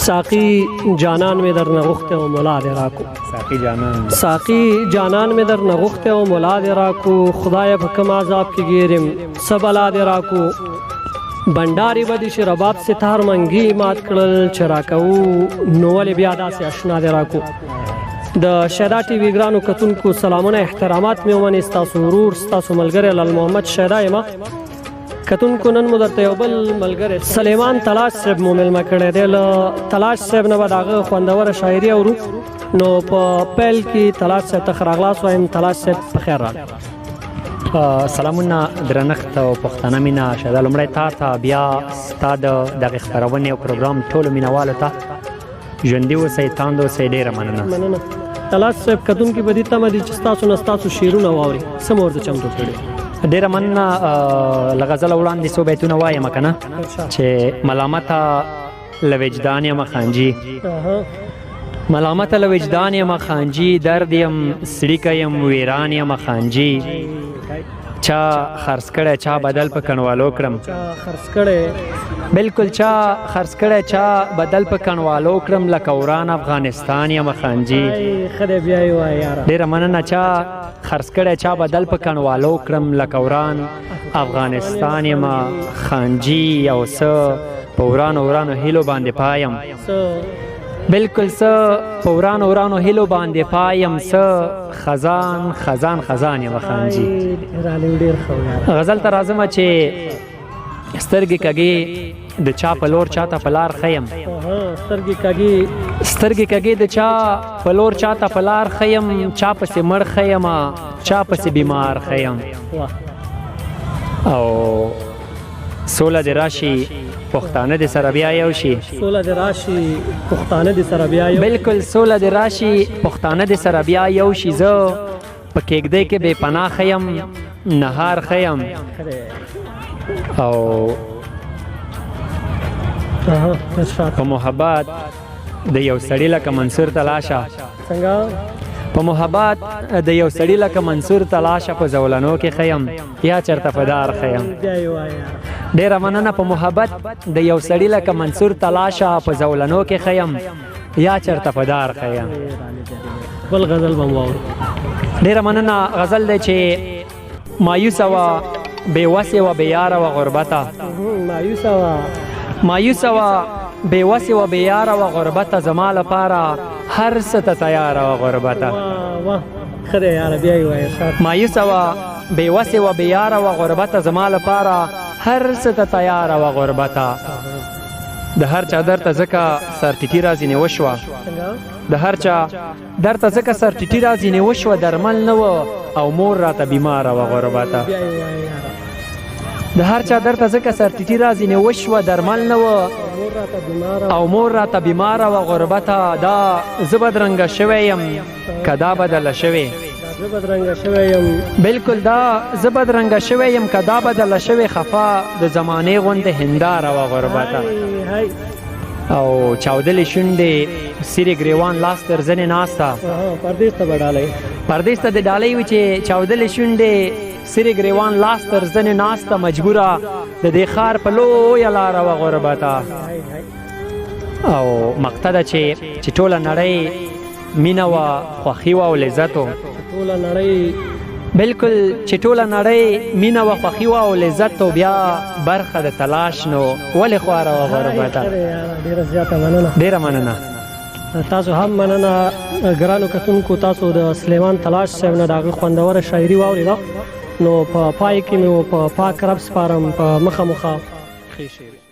ساقی جانان می در نغخته و مولا دی راکو. ساقی جانان می در نغخته و مولا دی راکو. خدای په کوم عذاب کې ګیرم سبلا دی راکو. بنداري بدی شرباب ستار منګي مات کړل چراکو نو ولې بیا داسې آشنا دی راکو. د شیدا ټي وی ګرانو کتونکو سلامونه احترامات مې ومنئ. ستاسو ورور ستاسو ملګری لال محمد شیدا یم. کتونکو نن مو درته یو بل ملګری سلیمان تلاش صاحب مو میلمه کړی دی. له تلاش صاحب نه به د هغه خوندوره شاعري اورو. نو په پیل کې تلاش صاحب ته ښه راغلاست وایم. تلاش صاحب په خیر راغلی. سلامونه درنښت او پښتنه مینه شیدا لومړی تا ته بیا ستا د دغې خپرونې او پروګرام ټولو مینهوالو ته ژوندي اوسئ تاند اوسئ. ډېره مننه. تلاش صاحب کتونکي به دې تمه دي چې ستاسو نه ستاسو شعرونه واوري. څه مو ورته چمتو کړي؟ ډېره مننه. له غزله وړاندې څو بیتونه وایم که نه چې ملامته له وجدان یم خانجي. ملامته له وجدان یم خانجي. درد یم سړیکه یم ویران یم خانجي. چا خرڅ کړی چا بدل په کنوالو کړم. بلکل چا خرڅ کړی چا بدل په کنوالو کړم. لکه وران افغانستان یم خانجي. ډېره مننه. چا خرڅ کړی چا بدل په کنوالو کړم. لکه وران افغانستان یم خانجي. یو څه په ورانو هیلو باندې پایم. بلکل څه په ورانو هیلو باندې پایم. څه خزان یم خانجي. غزل ته راځمه چې سترګې کږې د چا په لور چاته په لار ښیم. سترګې کږې د چا په لور چاته په لار ښیم. چا پسې مړ ښیم چا پسې بیمار ښیم. او سوله دې راشي پښتانه دې سره بیا یو شي. بلکل سوله دې راشي پښتانه دې سره بیا یو شي. زه په کېږدۍ کې بې پناه ښیم نهار ښیم. او په محبت د یو سړي لکه منصور تلاشه. په محبت د یو سړي لکه منصور تلاشه په زولنو کې ښیم یا چرته په دار ښیم. ډېره مننه. په محبت د یو سړي لکه منصور تلاشه په زولنو کې ښیم یا چرته په دار ښیم. بل غزل به مو واورو. ډېره مننه. غزل دی چې مایوسه وه بېوسې وه بېیاره وه غربته. مایوسه وه بېوسې وه بېیاره وه غربته. زما لپاره هر څه ته تیاره وه غربته. مایوسه وه بېوسې وه بېیاره وه غربته. زما لپاره هر څه ته تیاره وه غربته. د هر چا در ته ځکه سرټیټي راځینې وشوه. د هر چا در ته ځکه سرټیټي راځینې وشوه. درمل نه وه او مور راته بیماره وه غربته. د هر چا در ته ځکه سرټیټي راځینې وشوه. درمل نه وه او مور راته بیماره وه غربته. دا زه بدرنګه شوی یم که دا بدله شوې. بلکل دا زه بدرنګه شوی یم که دا بدله شوې. خفا د زمانې غوندې هنداره وه غربته. او چاودلې شونډې سیرې ګریوان لاس تر زنې ناسته. پردیس ته د ډالۍ وي چې چاودلې شونډې سیرې ګریوان لاس تر زنې ناسته. مجبوره د دې ښار په لویه لاره وه غربته. او مقطع ده چې ټوله نړۍ مینه وه خوښي وه او لذت و. بلکل چې ټوله نړۍ مینه وه خوښي وه او لذت و. بیا برخه د تلاش نو ولې خواره وه غربته. ډېره مننه. تاسو هم مننه ګرانو کتونکو. تاسو د سلیمان تلاش صاحب نه د هغه خوندوره شاعري واورېده. نو په پای کې مې په پاک رب سپارم په مخه ښې شعري.